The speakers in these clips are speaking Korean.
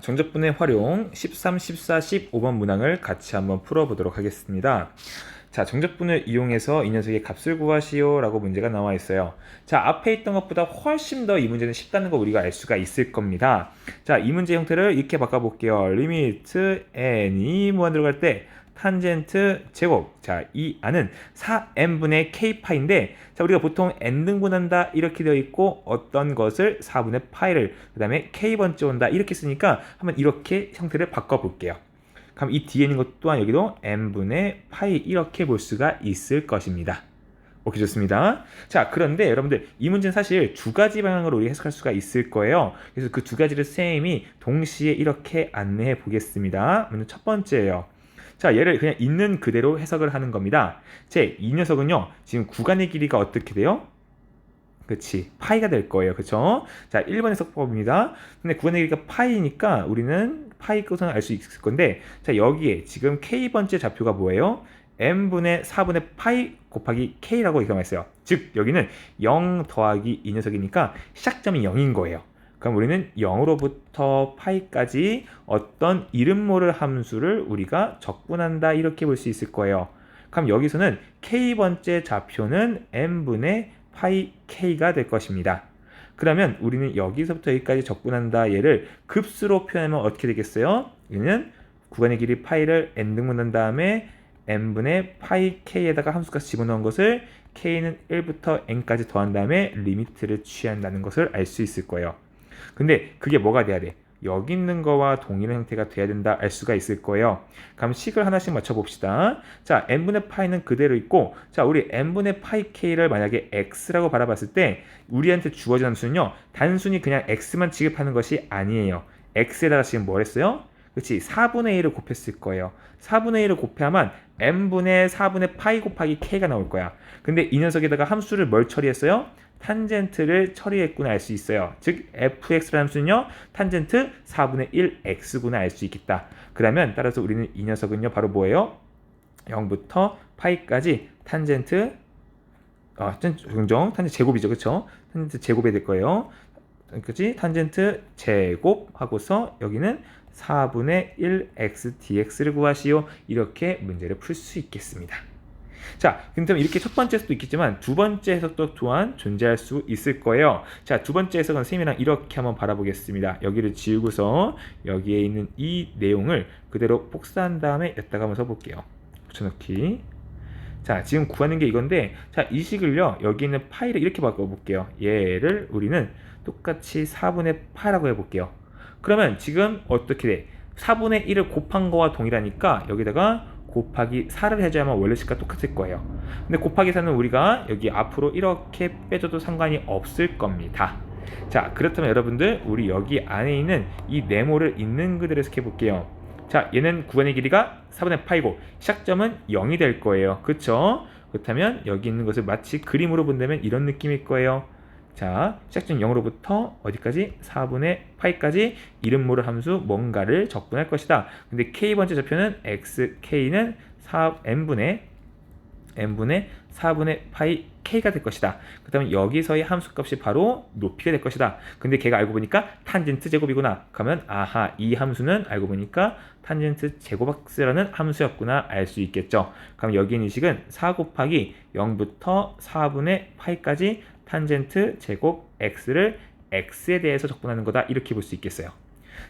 정적분의 활용 13, 14, 15번 문항을 같이 한번 풀어보도록 하겠습니다. 자, 정적분을 이용해서 이 녀석의 값을 구하시오 라고 문제가 나와 있어요. 자, 앞에 있던 것보다 훨씬 더 이 문제는 쉽다는 거 우리가 알 수가 있을 겁니다. 자, 이 문제 형태를 이렇게 바꿔볼게요. 리미트 n이 무한대로 갈 때 탄젠트 제곱. 자, 이 안은 4n분의 k파인데, 자, 우리가 보통 n등분한다 이렇게 되어 있고, 어떤 것을 4분의 파이를 그 다음에 k번째 온다 이렇게 쓰니까 한번 이렇게 형태를 바꿔볼게요. 그럼 이 뒤에 있는 것 또한 여기도 n분의 파이 이렇게 볼 수가 있을 것입니다. 오케이, 좋습니다. 자, 그런데 여러분들 이 문제는 사실 두 가지 방향으로 우리 해석할 수가 있을 거예요. 그래서 그 두 가지를 쌤이 동시에 이렇게 안내해 보겠습니다. 먼저 첫 번째예요. 자, 얘를 그냥 있는 그대로 해석을 하는 겁니다. 이 녀석은요, 지금 구간의 길이가 어떻게 돼요? 그치, 파이가 될 거예요. 그쵸? 자, 1번 해석법입니다. 근데 구간의 길이가 파이니까 우리는 파이 것은 알 수 있을 건데, 자, 여기에 지금 k번째 좌표가 뭐예요? n분의 4분의 파이 곱하기 k라고 이렇게 말했어요. 즉, 여기는 0 더하기 이 녀석이니까 시작점이 0인 거예요. 그럼 우리는 0으로부터 파이까지 어떤 이름 모를 함수를 우리가 적분한다 이렇게 볼 수 있을 거예요. 그럼 여기서는 k번째 좌표는 n분의 파이 k가 될 것입니다. 그러면 우리는 여기서부터 여기까지 적분한다 얘를 급수로 표현하면 어떻게 되겠어요? 얘는 구간의 길이 파이를 n등분한 다음에 n분의 파이 k에다가 함수값 집어넣은 것을 k는 1부터 n까지 더한 다음에 리미트를 취한다는 것을 알 수 있을 거예요. 근데 그게 뭐가 돼야 돼? 여기 있는 거와 동일한 형태가 돼야 된다 알 수가 있을 거예요. 그럼 식을 하나씩 맞춰봅시다. 자, n분의 파이는 그대로 있고, 자, 우리 n분의 파이 k를 만약에 x라고 바라봤을 때 우리한테 주어진 함수는요, 단순히 그냥 x만 취급하는 것이 아니에요. x에다가 지금 뭘 했어요? 그렇지, 4분의 1을 곱했을 거예요. 4분의 1을 곱해야만 n분의 4분의 파이 곱하기 k가 나올 거야. 근데 이 녀석에다가 함수를 뭘 처리했어요? 탄젠트를 처리했구나 알 수 있어요. 즉 fx라는 함수는요, 탄젠트 4분의 1x구나 알 수 있겠다. 그러면 따라서 우리는 이 녀석은요 바로 뭐예요? 0부터 파이까지 탄젠트 탄젠트 제곱이죠. 그쵸? 탄젠트 제곱이 될 거예요. 그치? 탄젠트 제곱 하고서 여기는 4분의 1x dx를 구하시오. 이렇게 문제를 풀 수 있겠습니다. 자, 그럼 이렇게 첫 번째 해석도 있겠지만 두 번째 해석도 또한 존재할 수 있을 거예요. 자, 두 번째 해석은 선생님이랑 이렇게 한번 바라보겠습니다. 여기를 지우고서 여기에 있는 이 내용을 그대로 복사한 다음에 여기다가 한번 써볼게요. 붙여넣기. 자, 지금 구하는 게 이건데, 자, 이 식을요, 여기 있는 파이를 이렇게 바꿔볼게요. 얘를 우리는 똑같이 4분의 8라고 해볼게요. 그러면 지금 어떻게 돼? 4분의 1을 곱한 거와 동일하니까 여기다가 곱하기 4를 해줘야만 원래 식과 똑같을 거예요. 근데 곱하기 4는 우리가 여기 앞으로 이렇게 빼줘도 상관이 없을 겁니다. 자, 그렇다면 여러분들 우리 여기 안에 있는 이 네모를 있는 그대로 해석해 볼게요. 자, 얘는 구간의 길이가 4분의 파이고 시작점은 0이 될 거예요. 그쵸? 그렇다면 여기 있는 것을 마치 그림으로 본다면 이런 느낌일 거예요. 자, 시작점 0으로부터 어디까지? 4분의 파이까지 이름 모를 함수 뭔가를 적분할 것이다. 근데 k번째 좌표는 xk는 n분의 4분의 파이 k가 될 것이다. 그 다음에 여기서의 함수값이 바로 높이가 될 것이다. 근데 걔가 알고 보니까 탄젠트 제곱이구나. 그러면 아하, 이 함수는 알고 보니까 탄젠트 제곱x라는 함수였구나 알 수 있겠죠. 그럼 여기 있는 식은 4 곱하기 0부터 4분의 파이까지 탄젠트 제곱 x를 x에 대해서 적분하는 거다 이렇게 볼 수 있겠어요.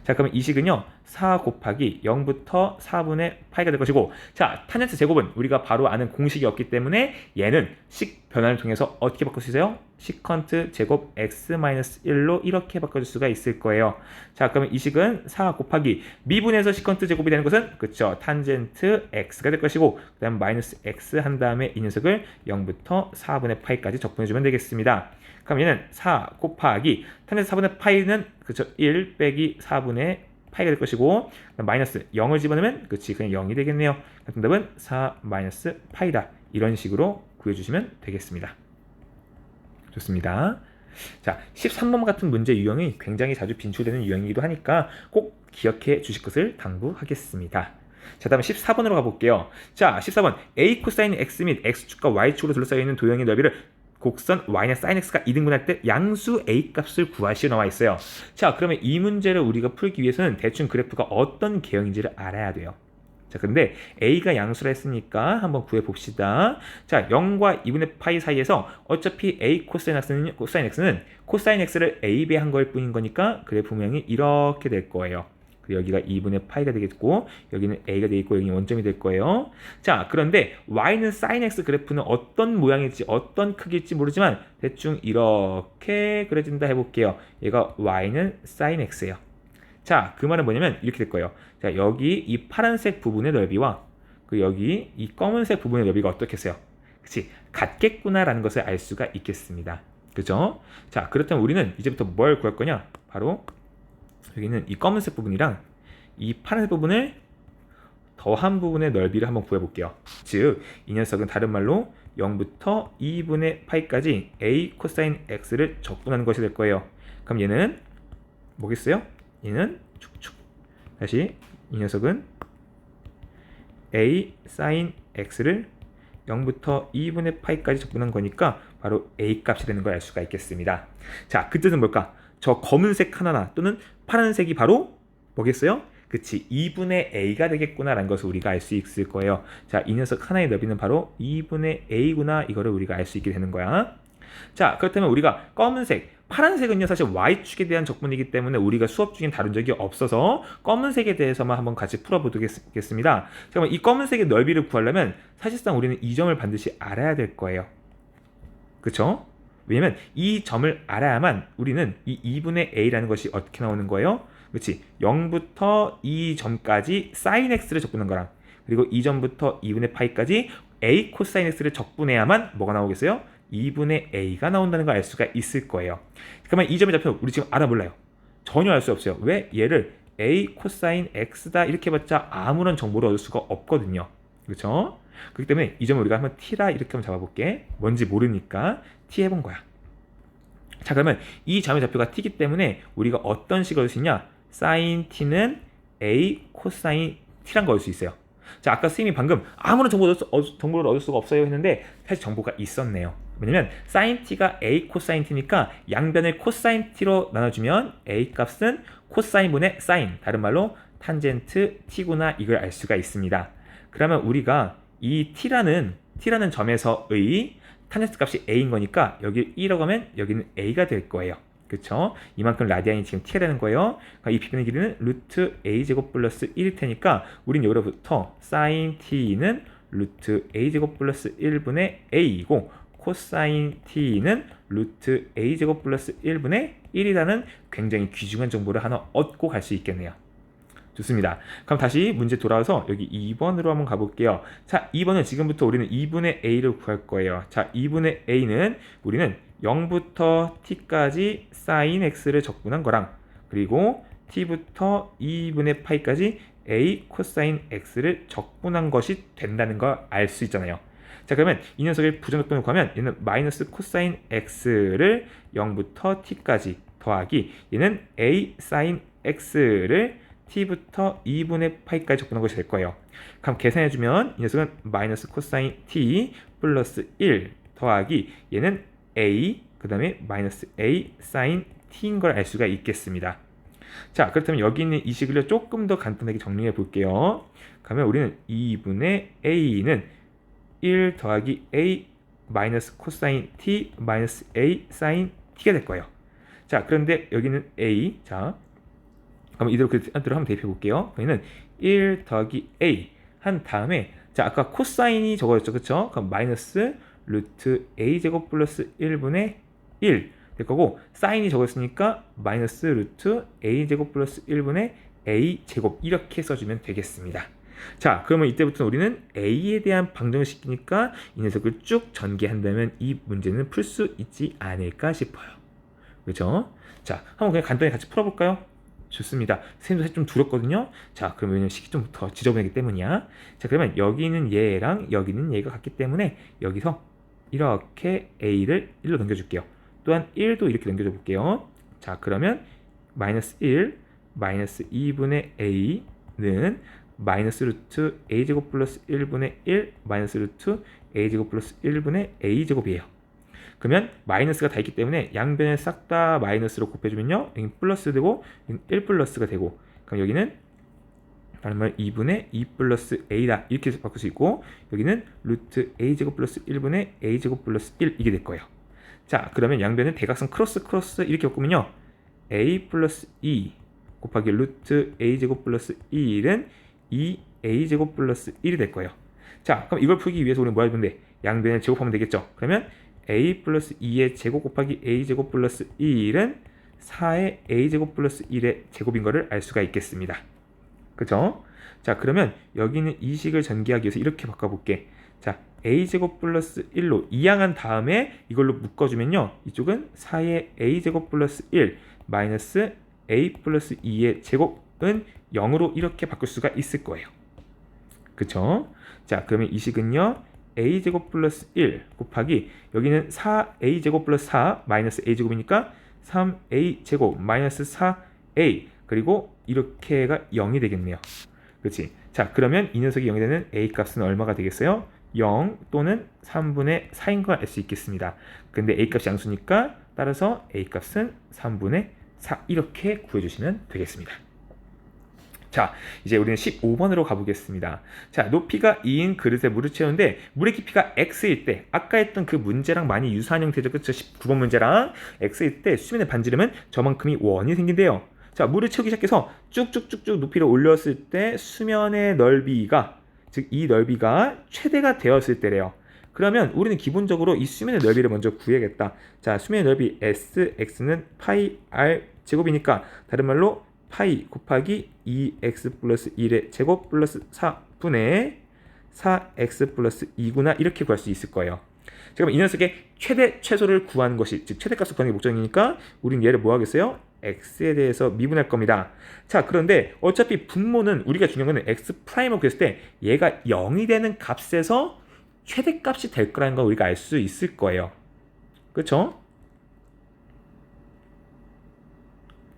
자, 그러면 이 식은요 4 곱하기 0부터 4분의 파이가 될 것이고, 자, 탄젠트 제곱은 우리가 바로 아는 공식이 없기 때문에 얘는 식 변화를 통해서 어떻게 바꿀 수 있어요? 시컨트 제곱 x-1로 이렇게 바꿔줄 수가 있을 거예요. 자, 그러면 이 식은 4 곱하기 미분에서 시컨트 제곱이 되는 것은 그쵸, 탄젠트 x가 될 것이고, 그 다음 마이너스 x 한 다음에 이 녀석을 0부터 4분의 파이까지 적분해주면 되겠습니다. 그럼 얘는 4 곱하기 탄젠트 4분의 파이는 그쵸 1 빼기 4분의 파이가 될 것이고, 마이너스 0을 집어넣으면 그치 그냥 0이 되겠네요. 정답은 4 마이너스 파이다. 이런 식으로 구해주시면 되겠습니다. 좋습니다. 자, 13번 같은 문제 유형이 굉장히 자주 빈출되는 유형이기도 하니까 꼭 기억해 주실 것을 당부하겠습니다. 자, 다음에 14번으로 가볼게요. 자, 14번 A 코사인 X 및 X축과 Y축으로 둘러싸여 있는 도형의 넓이를 곡선 y나 sin x가 2등분할 때 양수 a 값을 구하시오 나와 있어요. 자, 그러면 이 문제를 우리가 풀기 위해서는 대충 그래프가 어떤 개형인지를 알아야 돼요. 자, 근데 a가 양수라 했으니까 한번 구해 봅시다. 자, 0과 2분의 파이 사이에서 어차피 a 코사인 x는 코사인 x를 a 배한 걸 뿐인 거니까 그래프 모양이 이렇게 될 거예요. 그리고 여기가 2분의 파이가 되겠고 여기는 a가 되겠고 여기는 원점이 될 거예요. 자, 그런데 y는 sin x 그래프는 어떤 모양일지 어떤 크기일지 모르지만 대충 이렇게 그려진다 해볼게요. 얘가 y는 sin x예요. 자, 그 말은 뭐냐면 이렇게 될 거예요. 자, 여기 이 파란색 부분의 넓이와 그 여기 이 검은색 부분의 넓이가 어떻겠어요? 그치? 같겠구나라는 것을 알 수가 있겠습니다. 그죠? 자, 그렇다면 우리는 이제부터 뭘 구할 거냐? 바로 여기는 이 검은색 부분이랑 이 파란색 부분을 더한 부분의 넓이를 한번 구해볼게요. 즉, 이 녀석은 다른 말로 0부터 2분의 파이까지 a 코사인 x를 적분하는 것이 될 거예요. 그럼 얘는 뭐겠어요? 얘는 축축. 다시 이 녀석은 a sin x를 0부터 2분의 파이까지 적분한 거니까 바로 a 값이 되는 걸 알 수가 있겠습니다. 자, 그 뜻은 뭘까? 저 검은색 하나나 또는 파란색이 바로 뭐겠어요? 그치, 2분의 a가 되겠구나라는 것을 우리가 알 수 있을 거예요. 자, 이 녀석 하나의 넓이는 바로 2분의 a구나, 이거를 우리가 알 수 있게 되는 거야. 자, 그렇다면 우리가 검은색, 파란색은요 사실 y축에 대한 적분이기 때문에 우리가 수업 중에 다룬 적이 없어서 검은색에 대해서만 한번 같이 풀어보겠습니다. 그러면 이 검은색의 넓이를 구하려면 사실상 우리는 이 점을 반드시 알아야 될 거예요. 그쵸? 왜냐면 이 점을 알아야만 우리는 이 2분의 a라는 것이 어떻게 나오는 거예요? 그렇지, 0부터 2점까지 sin x를 적분한 거랑 그리고 2점부터 2분의 파이까지 a 코사인 x를 적분해야만 뭐가 나오겠어요? 2분의 a가 나온다는 걸 알 수가 있을 거예요. 그러면 이 점의 좌표 우리 지금 알아 몰라요. 전혀 알 수 없어요. 왜? 얘를 a 코사인 x다 이렇게 해봤자 아무런 정보를 얻을 수가 없거든요. 그렇죠? 그렇기 때문에 이 점을 우리가 한번 t라 이렇게 한번 잡아볼게. 뭔지 모르니까 t 해본 거야. 자, 그러면 이 점의 좌표가 t이기 때문에 우리가 어떤 식으로 쓸 수 있냐? sin t는 a 코사인 t란 걸 수 있어요. 자, 아까 선생님이 방금 아무런 정보를 얻을 수가 없어요 했는데 사실 정보가 있었네요. 왜냐면 sin t가 a 코사인 t니까 양변을 코사인 t로 나눠주면 a 값은 코사인분의 sin, 다른 말로 탄젠트 t구나, 이걸 알 수가 있습니다. 그러면 우리가 이 t라는 점에서의 탄젠트 값이 a인 거니까 여기 1이라고 하면 여기는 a가 될 거예요. 그쵸? 이만큼 라디안이 지금 t가 되는 거예요. 이 비변의 길이는 루트 a제곱 플러스 1일 테니까 우린 여기로부터 sin t는 루트 a제곱 플러스 1분의 a이고 코사인 t는 루트 a제곱 플러스 1분의 1이라는 굉장히 귀중한 정보를 하나 얻고 갈 수 있겠네요. 좋습니다. 그럼 다시 문제 돌아와서 여기 2번으로 한번 가볼게요. 자, 2번은 지금부터 우리는 2분의 a를 구할 거예요. 자, 2분의 a는 우리는 0부터 t까지 sin x를 적분한 거랑 그리고 t부터 2분의 파이까지 a 코사인 x를 적분한 것이 된다는 걸 알 수 있잖아요. 자, 그러면 이 녀석의 부정적분을 구하면 얘는 마이너스 코사인 x를 0부터 t까지 더하기 얘는 a sin x를 t부터 2분의 파이까지 적분한 것이 될 거예요. 그럼 계산해주면 이 녀석은 마이너스 코사인 t 플러스 1 더하기 얘는 a 그 다음에 마이너스 a sin t인 걸 알 수가 있겠습니다. 자, 그렇다면 여기 있는 이 식을 조금 더 간단하게 정리해 볼게요. 그러면 우리는 2분의 a는 1 더하기 a 마이너스 코사인 t 마이너스 a sin t가 될 거예요. 자, 그런데 여기는 a, 자 그럼 이대로 한번 대입해 볼게요. 여기는 1 더하기 a 한 다음에 자, 아까 코사인이 저거였죠, 그쵸? 그럼 마이너스 루트 a 제곱 플러스 1분의 1 될 거고 사인이 저거였으니까 마이너스 루트 a 제곱 플러스 1분의 a 제곱 이렇게 써주면 되겠습니다. 자, 그러면 이때부터 우리는 a에 대한 방정을 시키니까 이 녀석을 쭉 전개한다면 이 문제는 풀 수 있지 않을까 싶어요. 그렇죠? 자, 한번 그냥 간단히 같이 풀어볼까요? 좋습니다. 선생님도 사실 좀 두렵거든요. 자, 그러면 식이 좀 더 지저분하기 때문이야. 자, 그러면 여기는 얘랑 여기는 얘가 같기 때문에 여기서 이렇게 a를 1로 넘겨줄게요. 또한 1도 이렇게 넘겨줘 볼게요. 자, 그러면 마이너스 1, 마이너스 2분의 a는 마이너스 루트 a제곱 플러스 1분의 1 마이너스 루트 a제곱 플러스 1분의 a제곱이에요. 그러면 마이너스가 다 있기 때문에 양변에 싹 다 마이너스로 곱해주면요. 여기 플러스 되고 여기 1 플러스가 되고 그럼 여기는 다른 말 2분의 2 플러스 a다 이렇게 바꿀 수 있고 여기는 루트 a제곱 플러스 1분의 a제곱 플러스 1 이게 될 거예요. 자 그러면 양변을 대각선 크로스 이렇게 바꾸면요. a 플러스 2 곱하기 루트 a제곱 플러스 1은 2a제곱 플러스 1이 될 거예요. 자 그럼 이걸 풀기 위해서 우리는 뭐 하면 돼? 양변을 제곱하면 되겠죠. 그러면 a 플러스 2의 제곱 곱하기 a제곱 플러스 1은 4의 a제곱 플러스 1의 제곱인 거를 알 수가 있겠습니다. 그죠? 자 그러면 여기는 이 식을 전개하기 위해서 이렇게 바꿔볼게. 자 a제곱 플러스 1로 이항한 다음에 이걸로 묶어주면요. 이쪽은 4의 a제곱 플러스 1 마이너스 a 플러스 2의 제곱은 0으로 이렇게 바꿀 수가 있을 거예요. 그쵸? 자 그러면 이 식은요. a제곱 플러스 1 곱하기 여기는 4a제곱 플러스 4 마이너스 a제곱이니까 3a제곱 마이너스 4a 그리고 이렇게가 0이 되겠네요. 그렇지? 자 그러면 이 녀석이 0이 되는 a 값은 얼마가 되겠어요? 0 또는 3분의 4인 걸 알 수 있겠습니다. 근데 a 값이 양수니까 따라서 a 값은 3분의 4 이렇게 구해주시면 되겠습니다. 자 이제 우리는 15번으로 가보겠습니다. 자 높이가 2인 그릇에 물을 채우는데 물의 깊이가 x일 때 아까 했던 그 문제랑 많이 유사한 형태죠. 그쵸? 19번 문제랑 x일 때 수면의 반지름은 저만큼이 원이 생긴대요. 자 물을 채우기 시작해서 쭉쭉쭉쭉 높이를 올렸을 때 수면의 넓이가 즉 이 넓이가 최대가 되었을 때래요. 그러면 우리는 기본적으로 이 수면의 넓이를 먼저 구해야겠다. 자 수면의 넓이 sx는 파이 r 제곱이니까 다른 말로 파이 곱하기 2x 플러스 1의 제곱 플러스 4분의 4x 플러스 2구나 이렇게 구할 수 있을 거예요. 자, 그럼 이 녀석의 최대 최소를 구하는 것이 즉 최대값을 구하는 게 목적이니까 우린 얘를 뭐 하겠어요? x에 대해서 미분할 겁니다. 자 그런데 어차피 분모는 우리가 중요한 거는 x 프라임을 구했을 때 얘가 0이 되는 값에서 최대값이 될 거라는 걸 우리가 알 수 있을 거예요. 그렇죠?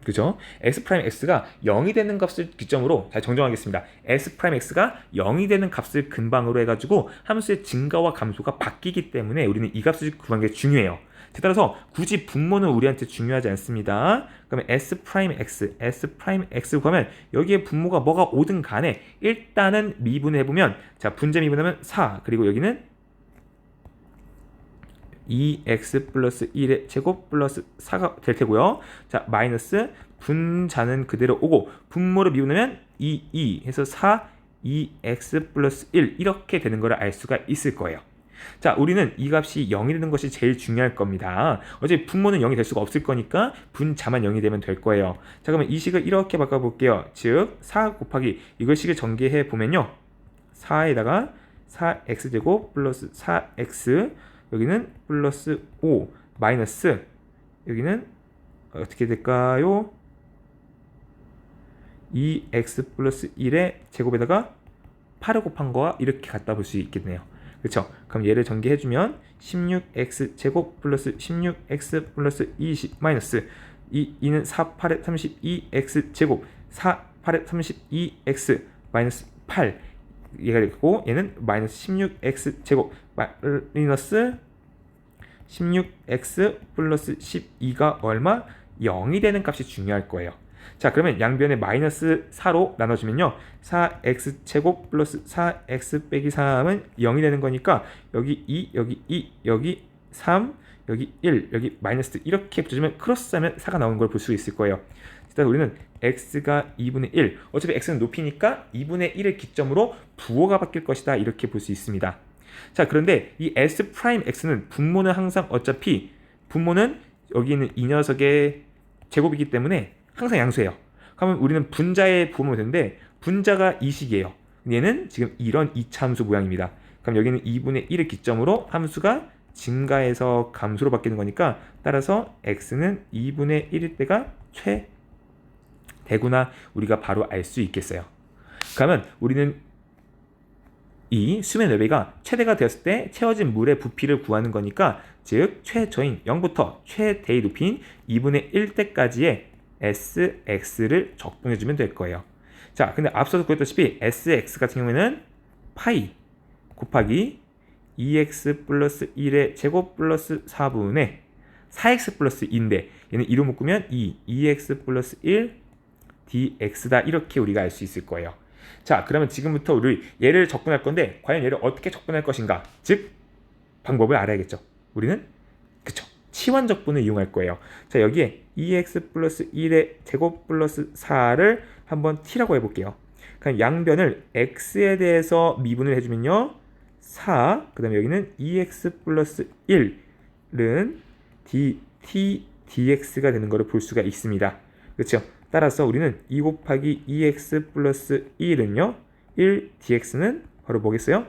그죠? S'(x가 0이 되는 값을 기점으로 잘 정정하겠습니다. S'(x가 0이 되는 값을 근방으로 해가지고 함수의 증가와 감소가 바뀌기 때문에 우리는 이 값을 구하는 게 중요해요. 따라서 굳이 분모는 우리한테 중요하지 않습니다. 그러면 S'(x 구하면 여기에 분모가 뭐가 오든 간에 일단은 미분해보면 자 분자 미분하면 4 그리고 여기는 2x 플러스 1의 제곱 플러스 4가 될 테고요. 자 마이너스 분자는 그대로 오고 분모를 미분하면 2 해서 4 2x 플러스 1 이렇게 되는 걸 알 수가 있을 거예요. 자 우리는 이 값이 0이 되는 것이 제일 중요할 겁니다. 어차피 분모는 0이 될 수가 없을 거니까 분자만 0이 되면 될 거예요. 자 그러면 이 식을 이렇게 바꿔볼게요. 즉 4 곱하기 이걸 식을 전개해 보면요. 4에다가 4x제곱 플러스 4x 여기는 플러스 5 마이너스 여기는 어떻게 될까요? 2x 플러스 1의 제곱에다가 8을 곱한 거와 이렇게 갖다 볼 수 있겠네요. 그렇죠? 그럼 얘를 전개해주면 16x 제곱 플러스 16x 플러스 20 마이너스 2는 4, 8에 32x 제곱 4, 8에 32x 마이너스 8 얘가 되고 얘는 마이너스 16x 제곱 마이너스 16x 플러스 12가 얼마? 0이 되는 값이 중요할 거예요. 자 그러면 양변에 마이너스 4로 나눠주면요 4x 제곱 플러스 4x 빼기 3은 0이 되는 거니까 여기 2 여기 2 여기 3 여기 1 여기 마이너스 이렇게 붙여주면 크로스하면 4가 나오는 걸 볼 수 있을 거예요. 일단 우리는 x가 2분의 1 어차피 x는 높이니까 2분의 1을 기점으로 부호가 바뀔 것이다 이렇게 볼 수 있습니다. 자 그런데 이 S'(x는 분모는 항상 어차피 분모는 여기 있는 이 녀석의 제곱이기 때문에 항상 양수예요. 그러면 우리는 분자에 부호면 되는데 분자가 이 식이에요. 얘는 지금 이런 이차함수 모양입니다. 그럼 여기는 2분의 1을 기점으로 함수가 증가해서 감소로 바뀌는 거니까 따라서 x는 2분의 1일 때가 최대구나 우리가 바로 알 수 있겠어요. 그러면 우리는 이 수면 넓이가 최대가 되었을 때 채워진 물의 부피를 구하는 거니까 즉 최저인 0부터 최대의 높이인 2분의 1대까지의 sx를 적분해주면 될 거예요. 자 근데 앞서도 그랬다시피 sx 같은 경우에는 파이 곱하기 2x 플러스 1의 제곱 플러스 4분의 4x 플러스 2인데 얘는 2로 묶으면 2x 플러스 1 dx다 이렇게 우리가 알 수 있을 거예요. 자, 그러면 지금부터 우리 얘를 접근할 건데 과연 얘를 어떻게 접근할 것인가? 즉 방법을 알아야겠죠. 우리는 그쵸 치환 적분을 이용할 거예요. 자, 여기에 2x 플러스 1의 제곱 플러스 4를 한번 t라고 해볼게요. 그럼 양변을 x에 대해서 미분을 해주면요 4, 그 다음에 여기는 2x 플러스 1은 dt dx가 되는 것을 볼 수가 있습니다. 그렇죠? 따라서 우리는 2 곱하기 2x 플러스 1은요 1 dx는 바로 뭐겠어요?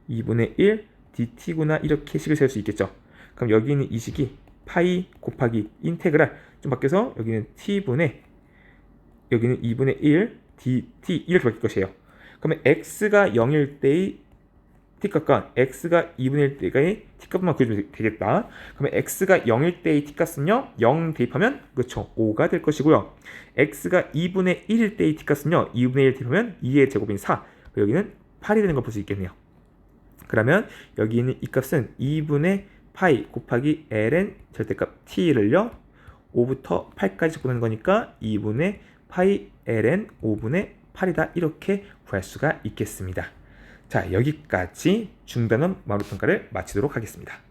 2분의 1 dt구나 이렇게 식을 세울 수 있겠죠. 그럼 여기 있는 이 식이 파이 곱하기 인테그랄 좀 바뀌어서 여기는 t분의 여기는 2분의 1 dt 이렇게 바뀔 것이에요. 그러면 x가 0일 때의 t값과 x가 2분의 1 때의 t값만 구해주면 되겠다. 그러면 x가 0일 때의 t값은요 0 대입하면 그렇죠 5가 될 것이고요. x가 2분의 1일 때의 t값은요 2분의 1 대입하면 2의 제곱인 4, 여기는 8이 되는 걸 볼 수 있겠네요. 그러면 여기 있는 이 값은 2분의 파이 곱하기 ln 절대값 t를요 5부터 8까지 접근하는 거니까 2분의 파이 ln 5분의 8이다 이렇게 구할 수가 있겠습니다. 자, 여기까지 중단원 마루평가를 마치도록 하겠습니다.